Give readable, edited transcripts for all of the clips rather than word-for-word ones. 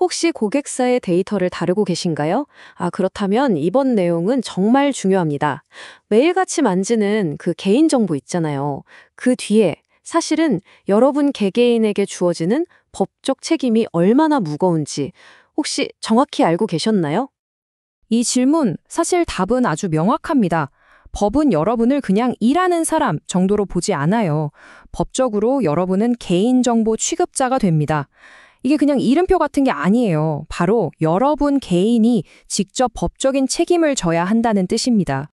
혹시 고객사의 데이터를 다루고 계신가요? 그렇다면 이번 내용은 정말 중요합니다. 매일같이 만지는 그 개인정보 있잖아요. 그 뒤에 사실은 여러분 개개인에게 주어지는 법적 책임이 얼마나 무거운지 혹시 정확히 알고 계셨나요? 이 질문, 사실 답은 아주 명확합니다. 법은 여러분을 그냥 일하는 사람 정도로 보지 않아요. 법적으로 여러분은 개인정보 취급자가 됩니다. 이게 그냥 이름표 같은 게 아니에요. 바로 여러분 개인이 직접 법적인 책임을 져야 한다는 뜻입니다.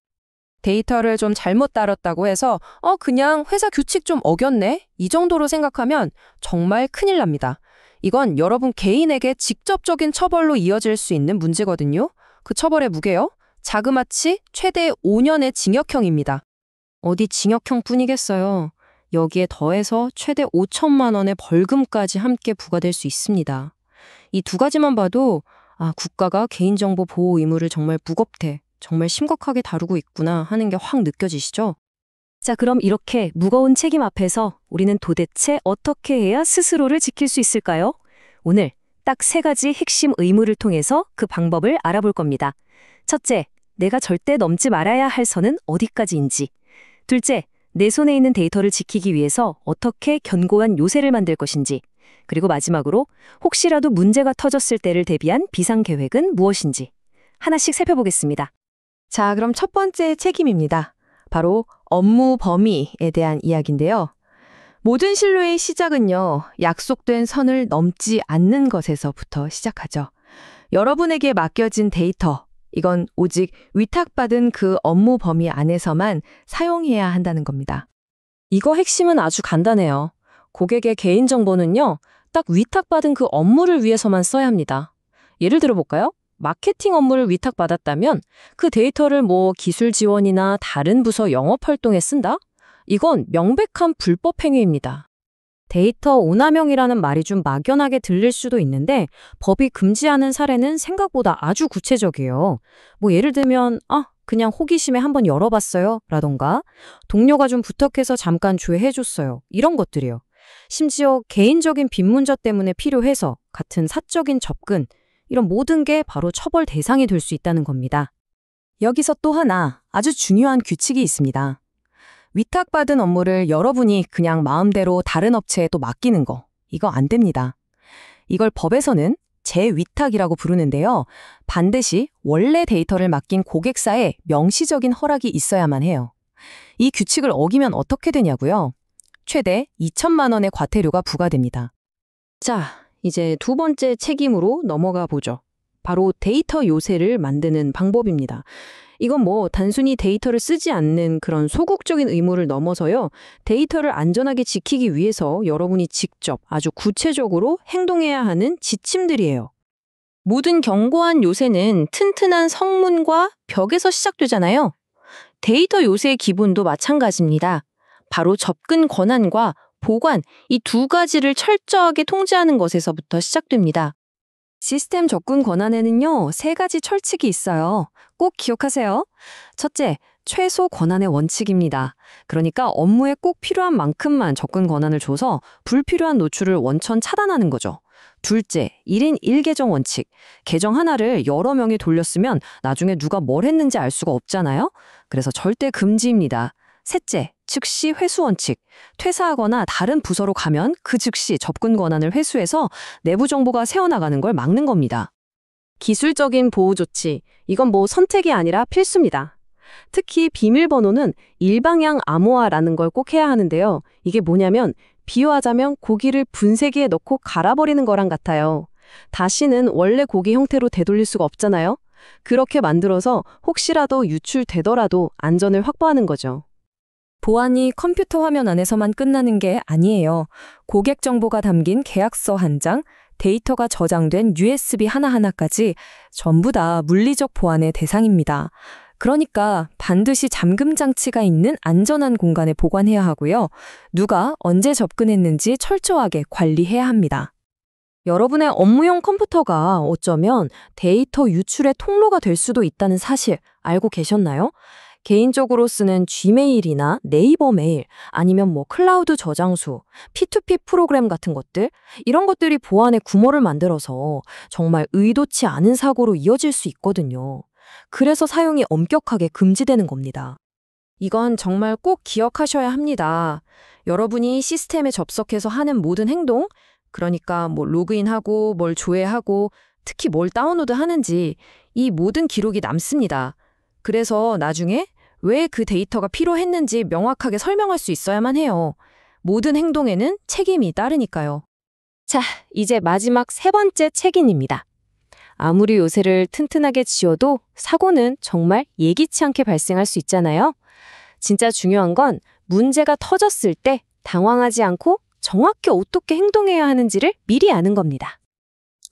데이터를 좀 잘못 다뤘다고 해서 그냥 회사 규칙 좀 어겼네? 이 정도로 생각하면 정말 큰일 납니다. 이건 여러분 개인에게 직접적인 처벌로 이어질 수 있는 문제거든요. 그 처벌의 무게요? 자그마치 최대 5년의 징역형입니다. 어디 징역형 뿐이겠어요. 여기에 더해서 최대 5천만 원의 벌금까지 함께 부과될 수 있습니다. 이 두 가지만 봐도 국가가 개인정보 보호 의무를 정말 무겁게, 정말 심각하게 다루고 있구나 하는 게 확 느껴지시죠? 자, 그럼 이렇게 무거운 책임 앞에서 우리는 도대체 어떻게 해야 스스로를 지킬 수 있을까요? 오늘 딱 3가지 핵심 의무를 통해서 그 방법을 알아볼 겁니다. 첫째, 내가 절대 넘지 말아야 할 선은 어디까지인지. 둘째, 내 손에 있는 데이터를 지키기 위해서 어떻게 견고한 요새를 만들 것인지. 그리고 마지막으로 혹시라도 문제가 터졌을 때를 대비한 비상계획은 무엇인지. 하나씩 살펴보겠습니다. 자, 그럼 첫 번째 책임입니다. 바로 업무 범위에 대한 이야기인데요. 모든 신뢰의 시작은요, 약속된 선을 넘지 않는 것에서부터 시작하죠. 여러분에게 맡겨진 데이터, 이건 오직 위탁받은 그 업무 범위 안에서만 사용해야 한다는 겁니다. 이거 핵심은 아주 간단해요. 고객의 개인정보는요, 딱 위탁받은 그 업무를 위해서만 써야 합니다. 예를 들어볼까요? 마케팅 업무를 위탁받았다면 그 데이터를 기술 지원이나 다른 부서 영업 활동에 쓴다? 이건 명백한 불법 행위입니다. 데이터 오남용이라는 말이 좀 막연하게 들릴 수도 있는데 법이 금지하는 사례는 생각보다 아주 구체적이에요. 예를 들면 그냥 호기심에 한번 열어봤어요 라던가 동료가 좀 부탁해서 잠깐 조회해줬어요. 이런 것들이요. 심지어 개인적인 빈 문자 때문에 필요해서 같은 사적인 접근, 이런 모든 게 바로 처벌 대상이 될 수 있다는 겁니다. 여기서 또 하나 아주 중요한 규칙이 있습니다. 위탁받은 업무를 여러분이 그냥 마음대로 다른 업체에 또 맡기는 거, 이거 안 됩니다. 이걸 법에서는 재위탁이라고 부르는데요. 반드시 원래 데이터를 맡긴 고객사에 명시적인 허락이 있어야만 해요. 이 규칙을 어기면 어떻게 되냐고요? 최대 2천만 원의 과태료가 부과됩니다. 자, 이제 두 번째 책임으로 넘어가 보죠. 바로 데이터 요새를 만드는 방법입니다. 이건 단순히 데이터를 쓰지 않는 그런 소극적인 의무를 넘어서요. 데이터를 안전하게 지키기 위해서 여러분이 직접 아주 구체적으로 행동해야 하는 지침들이에요. 모든 견고한 요새는 튼튼한 성문과 벽에서 시작되잖아요. 데이터 요새의 기본도 마찬가지입니다. 바로 접근 권한과 보관, 이 두 가지를 철저하게 통제하는 것에서부터 시작됩니다. 시스템 접근 권한에는요, 3가지 철칙이 있어요. 꼭 기억하세요. 첫째, 최소 권한의 원칙입니다. 그러니까 업무에 꼭 필요한 만큼만 접근 권한을 줘서 불필요한 노출을 원천 차단하는 거죠. 둘째, 1인 1계정 원칙. 계정 하나를 여러 명이 돌렸으면 나중에 누가 뭘 했는지 알 수가 없잖아요. 그래서 절대 금지입니다. 셋째, 즉시 회수 원칙. 퇴사하거나 다른 부서로 가면 그 즉시 접근 권한을 회수해서 내부 정보가 새어나가는 걸 막는 겁니다. 기술적인 보호 조치. 이건 선택이 아니라 필수입니다. 특히 비밀번호는 일방향 암호화라는 걸 꼭 해야 하는데요. 이게 뭐냐면 비유하자면 고기를 분쇄기에 넣고 갈아버리는 거랑 같아요. 다시는 원래 고기 형태로 되돌릴 수가 없잖아요. 그렇게 만들어서 혹시라도 유출되더라도 안전을 확보하는 거죠. 보안이 컴퓨터 화면 안에서만 끝나는 게 아니에요. 고객 정보가 담긴 계약서 한 장, 데이터가 저장된 USB 하나하나까지 전부 다 물리적 보안의 대상입니다. 그러니까 반드시 잠금 장치가 있는 안전한 공간에 보관해야 하고요. 누가 언제 접근했는지 철저하게 관리해야 합니다. 여러분의 업무용 컴퓨터가 어쩌면 데이터 유출의 통로가 될 수도 있다는 사실 알고 계셨나요? 개인적으로 쓰는 G메일이나 네이버 메일, 아니면 클라우드 저장수, P2P 프로그램 같은 것들, 이런 것들이 보안에 구멍을 만들어서 정말 의도치 않은 사고로 이어질 수 있거든요. 그래서 사용이 엄격하게 금지되는 겁니다. 이건 정말 꼭 기억하셔야 합니다. 여러분이 시스템에 접속해서 하는 모든 행동, 그러니까 로그인하고 뭘 조회하고 특히 뭘 다운로드 하는지 이 모든 기록이 남습니다. 그래서 나중에 왜 그 데이터가 필요했는지 명확하게 설명할 수 있어야만 해요. 모든 행동에는 책임이 따르니까요. 자, 이제 마지막 세 번째 책임입니다. 아무리 요새를 튼튼하게 지어도 사고는 정말 예기치 않게 발생할 수 있잖아요. 진짜 중요한 건 문제가 터졌을 때 당황하지 않고 정확히 어떻게 행동해야 하는지를 미리 아는 겁니다.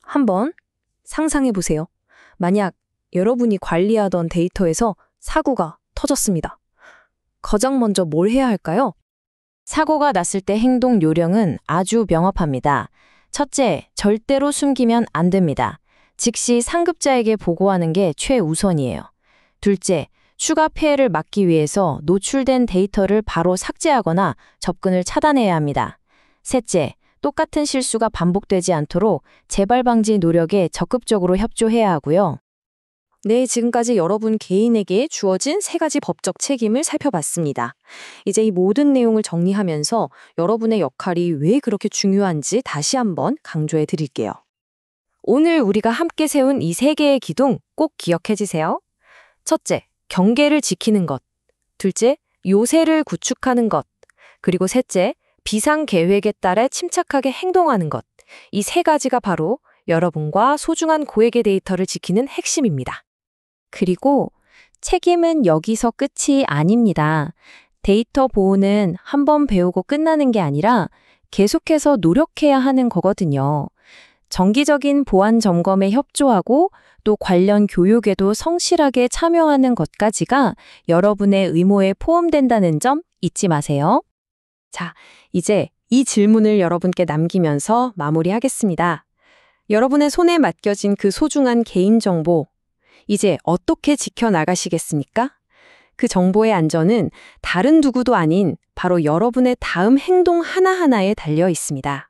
한번 상상해 보세요. 만약 여러분이 관리하던 데이터에서 사고가 터졌습니다. 가장 먼저 뭘 해야 할까요? 사고가 났을 때 행동 요령은 아주 명확합니다. 첫째, 절대로 숨기면 안 됩니다. 즉시 상급자에게 보고하는 게 최우선이에요. 둘째, 추가 피해를 막기 위해서 노출된 데이터를 바로 삭제하거나 접근을 차단해야 합니다. 셋째, 똑같은 실수가 반복되지 않도록 재발 방지 노력에 적극적으로 협조해야 하고요. 네, 지금까지 여러분 개인에게 주어진 세 가지 법적 책임을 살펴봤습니다. 이제 이 모든 내용을 정리하면서 여러분의 역할이 왜 그렇게 중요한지 다시 한번 강조해 드릴게요. 오늘 우리가 함께 세운 이 세 개의 기둥 꼭 기억해 주세요. 첫째, 경계를 지키는 것. 둘째, 요새를 구축하는 것. 그리고 셋째, 비상 계획에 따라 침착하게 행동하는 것. 이 세 가지가 바로 여러분과 소중한 고액의 데이터를 지키는 핵심입니다. 그리고 책임은 여기서 끝이 아닙니다. 데이터 보호는 한번 배우고 끝나는 게 아니라 계속해서 노력해야 하는 거거든요. 정기적인 보안 점검에 협조하고 또 관련 교육에도 성실하게 참여하는 것까지가 여러분의 의무에 포함된다는 점 잊지 마세요. 자, 이제 이 질문을 여러분께 남기면서 마무리하겠습니다. 여러분의 손에 맡겨진 그 소중한 개인정보, 이제 어떻게 지켜나가시겠습니까? 그 정보의 안전은 다른 누구도 아닌 바로 여러분의 다음 행동 하나하나에 달려 있습니다.